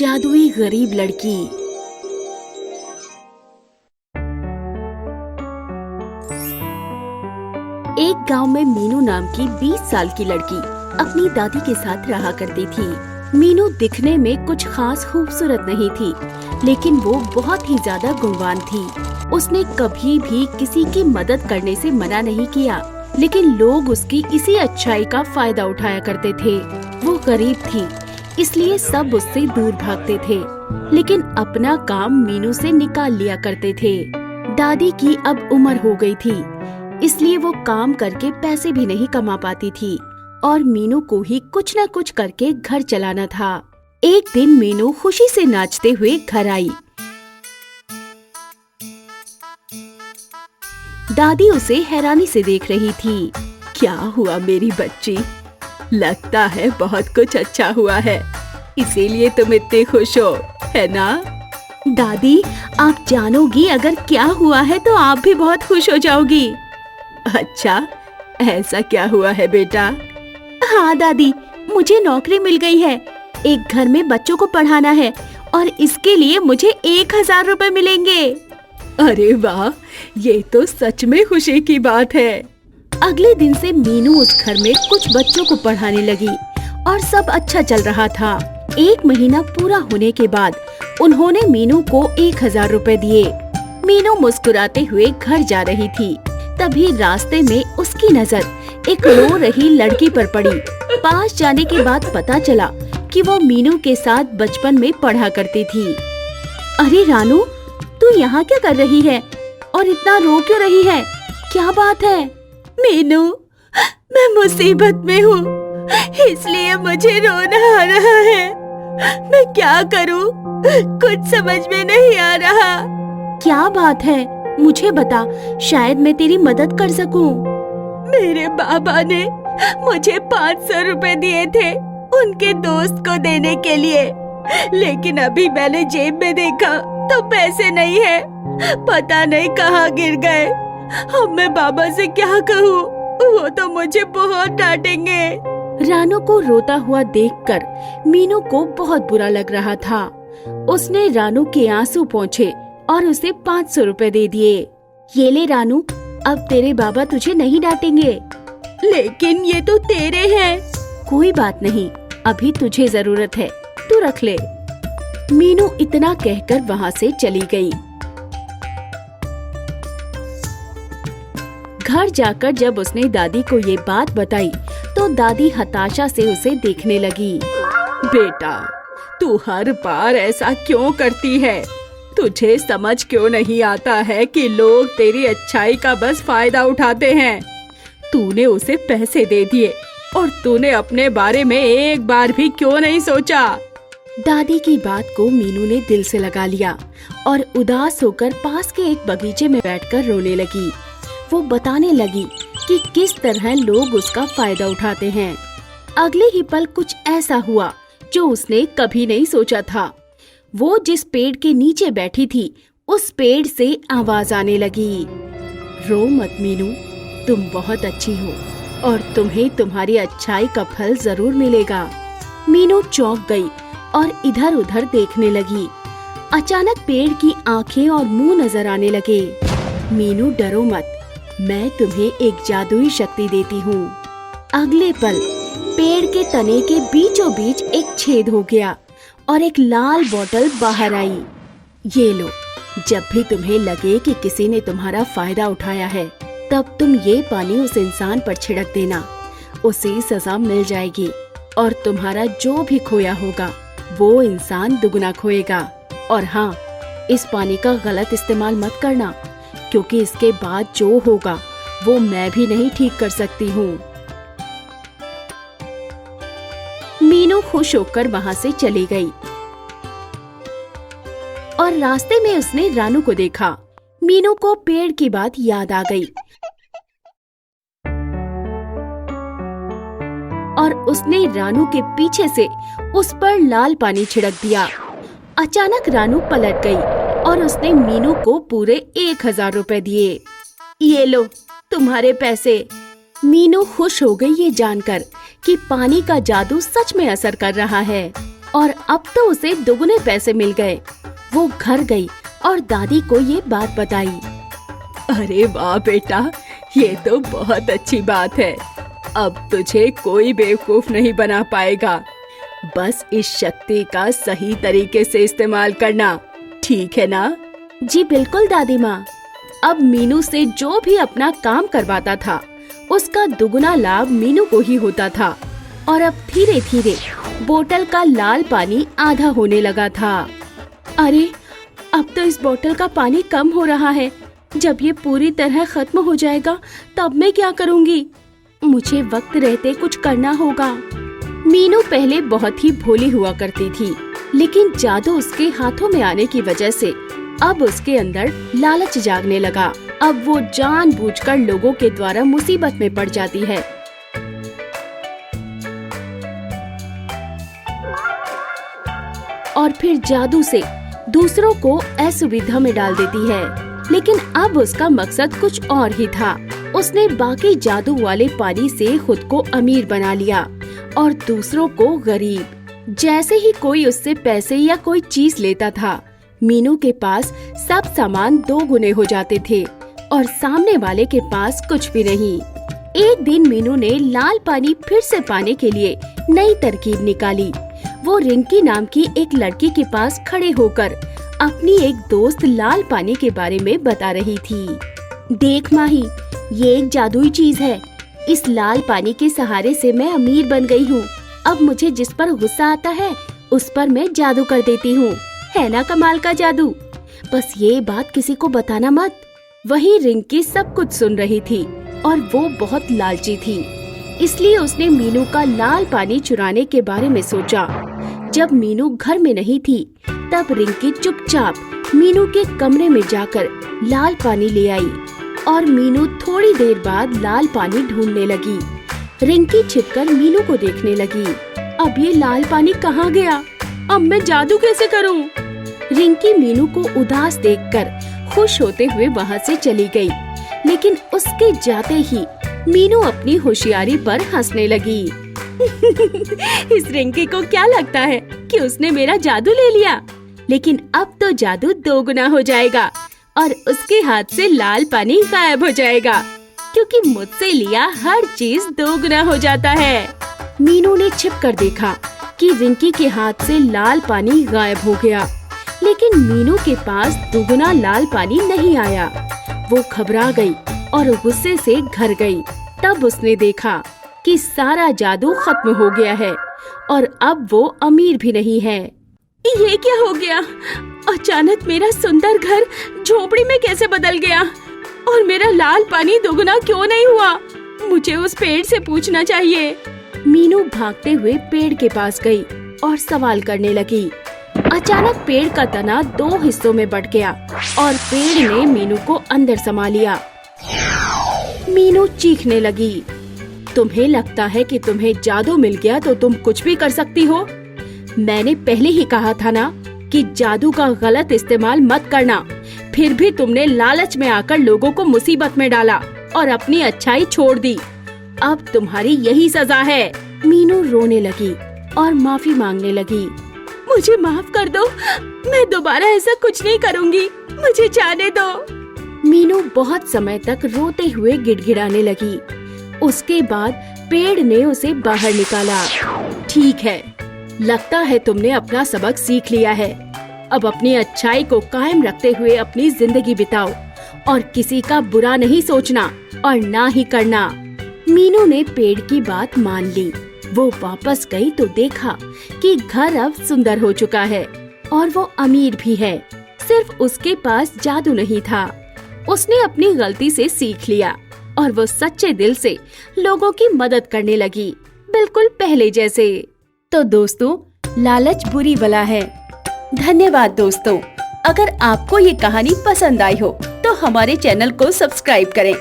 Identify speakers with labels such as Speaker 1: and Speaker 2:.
Speaker 1: जादुई गरीब लड़की। एक गांव में मीनू नाम की 20 साल की लड़की अपनी दादी के साथ रहा करती थी। मीनू दिखने में कुछ खास खूबसूरत नहीं थी, लेकिन वो बहुत ही ज्यादा गुणवान थी। उसने कभी भी किसी की मदद करने से मना नहीं किया, लेकिन लोग उसकी इसी अच्छाई का फायदा उठाया करते थे। वो गरीब थी, इसलिए सब उससे दूर भागते थे, लेकिन अपना काम मीनू से निकाल लिया करते थे। दादी की अब उम्र हो गई थी, इसलिए वो काम करके पैसे भी नहीं कमा पाती थी और मीनू को ही कुछ न कुछ करके घर चलाना था। एक दिन मीनू खुशी से नाचते हुए घर आई। दादी उसे हैरानी से देख रही थी। क्या हुआ मेरी बच्ची? लगता है बहुत कुछ अच्छा हुआ है, इसीलिए तुम इतनी खुश हो, है ना? दादी, आप जानोगी अगर क्या हुआ है तो आप भी बहुत खुश हो जाओगी। अच्छा, ऐसा क्या हुआ है बेटा? हाँ दादी, मुझे नौकरी मिल गई है। एक घर में बच्चों को पढ़ाना है और इसके लिए मुझे 1000 रुपए मिलेंगे। अरे वाह, ये तो सच में खुशी की बात है। अगले दिन से मीनू उस घर में कुछ बच्चों को पढ़ाने लगी और सब अच्छा चल रहा था। 1 महीना पूरा होने के बाद उन्होंने मीनू को 1000 रुपए दिए। मीनू मुस्कुराते हुए घर जा रही थी, तभी रास्ते में उसकी नजर एक रो रही लड़की पर पड़ी। पास जाने के बाद पता चला कि वो मीनू के साथ बचपन में पढ़ा करती थी। अरे रानू, तू यहाँ क्या कर रही है और इतना रो क्यों रही है? क्या बात है? मीनू, मैं मुसीबत में हूँ, इसलिए मुझे रोना आ रहा है। मैं क्या करूँ? कुछ समझ में नहीं आ रहा। क्या बात है? मुझे बता, शायद मैं तेरी मदद कर सकूं। मेरे बाबा ने मुझे 500 रुपए दिए थे उनके दोस्त को देने के लिए, लेकिन अभी मैंने जेब में देखा तो पैसे नहीं है। पता नहीं कहाँ गिर गए। अब मैं बाबा से क्या कहूँ? वो तो मुझे बहुत डांटेंगे। रानू को रोता हुआ देखकर मीनू को बहुत बुरा लग रहा था। उसने रानू के आंसू पोंछे और उसे 500 रुपए दे दिए। ये ले रानू, अब तेरे बाबा तुझे नहीं डांटेंगे। लेकिन ये तो तेरे हैं। कोई बात नहीं, अभी तुझे जरूरत है, तू रख ले। मीनू इतना कहकर वहाँ से चली गई। घर जाकर जब उसने दादी को ये बात बताई तो दादी हताशा से उसे देखने लगी। बेटा, तू हर बार ऐसा क्यों करती है? तुझे समझ क्यों नहीं आता है कि लोग तेरी अच्छाई का बस फायदा उठाते हैं? तूने उसे पैसे दे दिए और तूने अपने बारे में एक बार भी क्यों नहीं सोचा? दादी की बात को मीनू ने दिल से लगा लिया और उदास होकर पास के एक बगीचे में बैठकर रोने लगी। वो बताने लगी कि किस तरह लोग उसका फायदा उठाते हैं। अगले ही पल कुछ ऐसा हुआ जो उसने कभी नहीं सोचा था। वो जिस पेड़ के नीचे बैठी थी, उस पेड़ से आवाज आने लगी। रो मत मीनू, तुम बहुत अच्छी हो और तुम्हें तुम्हारी अच्छाई का फल जरूर मिलेगा। मीनू चौंक गई और इधर उधर देखने लगी। अचानक पेड़ की आंखें और मुंह नजर आने लगे। मीनू, डरो मत, मैं तुम्हें एक जादुई शक्ति देती हूँ। अगले पल पेड़ के तने के बीचों बीच एक छेद हो गया और एक लाल बोतल बाहर आई। ये लो, जब भी तुम्हें लगे कि किसी ने तुम्हारा फायदा उठाया है, तब तुम ये पानी उस इंसान पर छिड़क देना। उसे सजा मिल जाएगी और तुम्हारा जो भी खोया होगा वो इंसान दुगना खोएगा। और हाँ, इस पानी का गलत इस्तेमाल मत करना, क्योंकि इसके बाद जो होगा वो मैं भी नहीं ठीक कर सकती हूँ। मीनू खुश होकर वहाँ से चली गई और रास्ते में उसने रानू को देखा। मीनू को पेड़ की बात याद आ गई और उसने रानू के पीछे से उस पर लाल पानी छिड़क दिया। अचानक रानू पलट गई और उसने मीनू को पूरे 1000 रुपए दिए। ये लो तुम्हारे पैसे। मीनू खुश हो गई ये जानकर कि पानी का जादू सच में असर कर रहा है। और अब तो उसे दुगने पैसे मिल गए। वो घर गई और दादी को ये बात बताई। अरे वाह बेटा, ये तो बहुत अच्छी बात है। अब तुझे कोई बेवकूफ नहीं बना पाएगा। बस इस शक्ति का सही तरीके से इस्तेमाल करना, ठीक है ना? जी बिल्कुल दादी माँ। अब मीनू से जो भी अपना काम करवाता था उसका दुगना लाभ मीनू को ही होता था। और अब धीरे धीरे बोतल का लाल पानी आधा होने लगा था। अरे अब तो इस बोतल का पानी कम हो रहा है। जब ये पूरी तरह खत्म हो जाएगा तब मैं क्या करूँगी? मुझे वक्त रहते कुछ करना होगा। मीनू पहले बहुत ही भोली हुआ करती थी, लेकिन जादू उसके हाथों में आने की वजह से अब उसके अंदर लालच जागने लगा। अब वो जानबूझकर लोगों के द्वारा मुसीबत में पड़ जाती है। और फिर जादू से दूसरों को असुविधा में डाल देती है। लेकिन अब उसका मकसद कुछ और ही था। उसने बाकी जादू वाले पानी से खुद को अमीर बना लिया और दूसरों को गरीब। जैसे ही कोई उससे पैसे या कोई चीज लेता था, मीनू के पास सब सामान 2 गुने हो जाते थे और सामने वाले के पास कुछ भी नहीं। एक दिन मीनू ने लाल पानी फिर से पाने के लिए नई तरकीब निकाली। वो रिंकी नाम की एक लड़की के पास खड़े होकर अपनी एक दोस्त लाल पानी के बारे में बता रही थी। देख माही, ये एक जादुई चीज है। इस लाल पानी के सहारे से मैं अमीर बन गई हूँ। अब मुझे जिस पर गुस्सा आता है उस पर मैं जादू कर देती हूँ। है ना कमाल का जादू? बस ये बात किसी को बताना मत। वही रिंकी सब कुछ सुन रही थी और वो बहुत लालची थी, इसलिए उसने मीनू का लाल पानी चुराने के बारे में सोचा। जब मीनू घर में नहीं थी तब रिंकी चुपचाप मीनू के कमरे में जाकर लाल पानी ले आई और मीनू थोड़ी देर बाद लाल पानी ढूंढने लगी। रिंकी छिपकर मीनू को देखने लगी। अब ये लाल पानी कहाँ गया? अब मैं जादू कैसे करूँ? रिंकी मीनू को उदास देखकर खुश होते हुए वहाँ से चली गई, लेकिन उसके जाते ही मीनू अपनी होशियारी पर हंसने लगी। इस रिंकी को क्या लगता है कि उसने मेरा जादू ले लिया? लेकिन अब तो जादू 2 गुना हो जाएगा और उसके हाथ से लाल पानी गायब हो जाएगा, क्योंकि मुझसे लिया हर चीज 2 गुना हो जाता है। मीनू ने छिपकर देखा कि रिंकी के हाथ से लाल पानी गायब हो गया, लेकिन मीनू के पास दुगना लाल पानी नहीं आया। वो घबरा गई और गुस्से से घर गई। तब उसने देखा कि सारा जादू खत्म हो गया है और अब वो अमीर भी नहीं है। ये क्या हो गया? अचानक मेरा सुंदर घर झोपड़ी में कैसे बदल गया? और मेरा लाल पानी दोगुना क्यों नहीं हुआ? मुझे उस पेड़ से पूछना चाहिए। मीनू भागते हुए पेड़ के पास गई और सवाल करने लगी। अचानक पेड़ का तना 2 हिस्सों में बट गया और पेड़ ने मीनू को अंदर समा लिया। मीनू चीखने लगी। तुम्हें लगता है कि तुम्हें जादू मिल गया तो तुम कुछ भी कर सकती हो? मैंने पहले ही कहा था ना कि जादू का गलत इस्तेमाल मत करना। फिर भी तुमने लालच में आकर लोगों को मुसीबत में डाला और अपनी अच्छाई छोड़ दी। अब तुम्हारी यही सजा है। मीनू रोने लगी और माफी मांगने लगी। मुझे माफ कर दो, मैं दोबारा ऐसा कुछ नहीं करूँगी, मुझे जाने दो। मीनू बहुत समय तक रोते हुए गिड़गिड़ाने लगी। उसके बाद पेड़ ने उसे बाहर निकाला। ठीक है, लगता है तुमने अपना सबक सीख लिया है। अब अपनी अच्छाई को कायम रखते हुए अपनी जिंदगी बिताओ और किसी का बुरा नहीं सोचना और ना ही करना। मीनू ने पेड़ की बात मान ली। वो वापस गई तो देखा कि घर अब सुंदर हो चुका है और वो अमीर भी है। सिर्फ उसके पास जादू नहीं था। उसने अपनी गलती से सीख लिया और वो सच्चे दिल से लोगों की मदद करने लगी, बिल्कुल पहले जैसे। तो दोस्तों, लालच बुरी बला है। धन्यवाद दोस्तों। अगर आपको ये कहानी पसंद आई हो तो हमारे चैनल को सब्सक्राइब करें